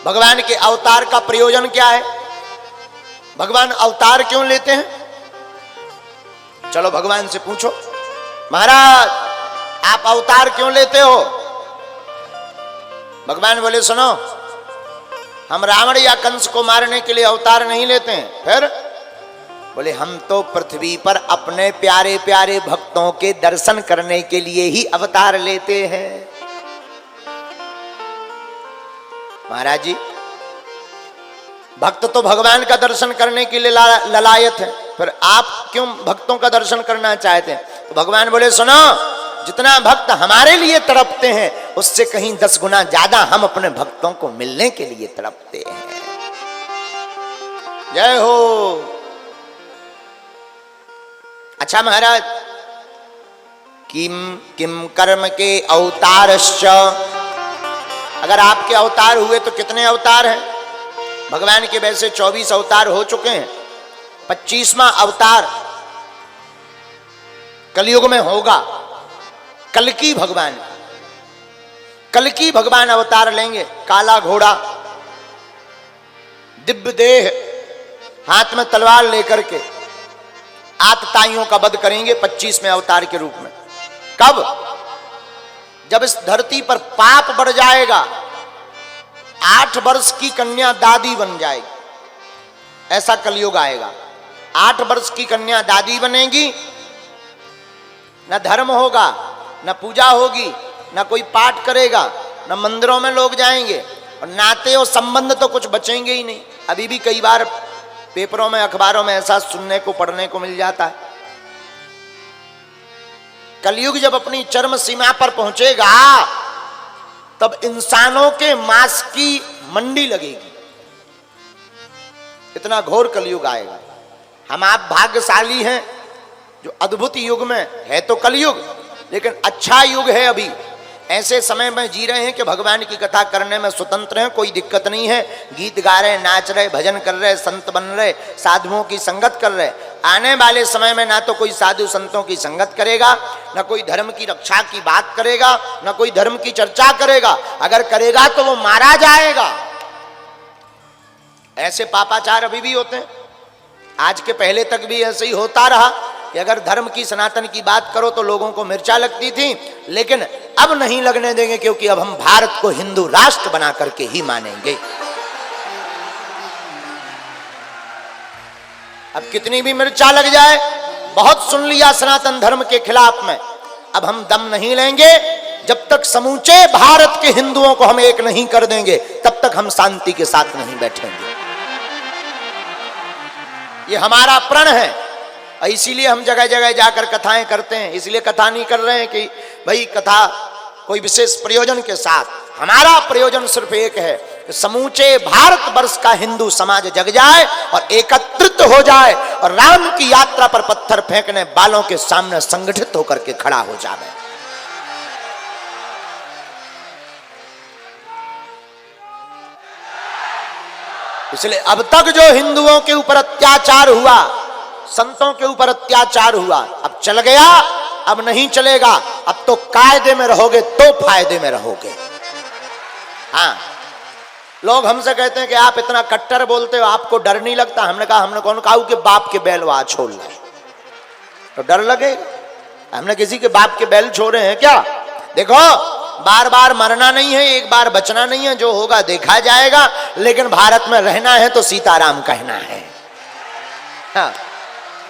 भगवान के अवतार का प्रयोजन क्या है? भगवान अवतार क्यों लेते हैं? चलो भगवान से पूछो, महाराज आप अवतार क्यों लेते हो? भगवान बोले सुनो, हम रावण या कंस को मारने के लिए अवतार नहीं लेते हैं। फिर बोले हम तो पृथ्वी पर अपने प्यारे प्यारे भक्तों के दर्शन करने के लिए ही अवतार लेते हैं। महाराज जी, भक्त तो भगवान का दर्शन करने के लिए ललायत है, फिर आप क्यों भक्तों का दर्शन करना चाहते हैं? तो भगवान बोले सुनो, जितना भक्त हमारे लिए तड़पते हैं उससे कहीं 10 गुना ज्यादा हम अपने भक्तों को मिलने के लिए तड़पते हैं। जय हो। अच्छा महाराज, किम किम कर्म के अवतारश्च, अगर आपके अवतार हुए तो कितने अवतार हैं? भगवान के वैसे 24 अवतार हो चुके हैं, 25वां अवतार कलयुग में होगा। कल्कि भगवान अवतार लेंगे, काला घोड़ा, दिव्य देह, हाथ में तलवार लेकर के आतताइयों का वध करेंगे 25वें अवतार के रूप में। कब? जब इस धरती पर पाप बढ़ जाएगा, 8 वर्ष की कन्या दादी बन जाएगी, ऐसा कलयुग आएगा। 8 वर्ष की कन्या दादी बनेगी, न धर्म होगा, न पूजा होगी, न कोई पाठ करेगा, न मंदिरों में लोग जाएंगे, और नाते और संबंध तो कुछ बचेंगे ही नहीं। अभी भी कई बार पेपरों में, अखबारों में ऐसा सुनने को, पढ़ने को मिल जाता है। कलयुग जब अपनी चरम सीमा पर पहुंचेगा तब इंसानों के मांस की मंडी लगेगी। इतना घोर कलयुग आएगा। हम आप भाग्यशाली हैं जो अद्भुत युग में है, तो कलयुग, लेकिन अच्छा युग है। अभी ऐसे समय में जी रहे हैं कि भगवान की कथा करने में स्वतंत्र हैं, कोई दिक्कत नहीं है। गीत गा रहे, नाच रहे, भजन कर रहे, संत बन रहे, साधुओं की संगत कर रहे। आने वाले समय में ना तो कोई साधु संतों की संगत करेगा, ना कोई धर्म की रक्षा की बात करेगा, ना कोई धर्म की चर्चा करेगा। अगर करेगा तो वो मारा जाएगा। ऐसे पापाचार अभी भी होते हैं। आज के पहले तक भी ऐसे ही होता रहा कि अगर धर्म की, सनातन की बात करो तो लोगों को मिर्चा लगती थी, लेकिन अब नहीं लगने देंगे, क्योंकि अब हम भारत को हिंदू राष्ट्र बना करके ही मानेंगे। अब कितनी भी मिर्चा लग जाए, बहुत सुन लिया सनातन धर्म के खिलाफ में, अब हम दम नहीं लेंगे। जब तक समूचे भारत के हिंदुओं को हम एक नहीं कर देंगे, तब तक हम शांति के साथ नहीं बैठेंगे। ये हमारा प्रण है। इसीलिए हम जगह जगह जाकर कथाएं करते हैं। इसलिए कथा नहीं कर रहे हैं कि भाई कथा कोई विशेष प्रयोजन के साथ। हमारा प्रयोजन सिर्फ एक है कि समूचे भारतवर्ष का हिंदू समाज जग जाए और एकत्रित हो जाए और राम की यात्रा पर पत्थर फेंकने वालों के सामने संगठित होकर के खड़ा हो जाए। इसलिए अब तक जो हिंदुओं के ऊपर अत्याचार हुआ, संतों के ऊपर अत्याचार हुआ, अब चल गया, अब नहीं चलेगा। अब तो कायदे में रहोगे तो फायदे में रहोगे। हाँ, लोग हमसे कहते हैं कि आप इतना कट्टर बोलते हो, आपको डर नहीं लगता? हमने कहा, हमने कौन कहा कि बाप के बैल वहां छोड़ रहे, तो डर लगे? हमने किसी के बाप के बैल छोड़े हैं क्या? देखो, बार बार मरना नहीं है, एक बार बचना नहीं है, जो होगा देखा जाएगा। लेकिन भारत में रहना है तो सीताराम कहना है। हाँ,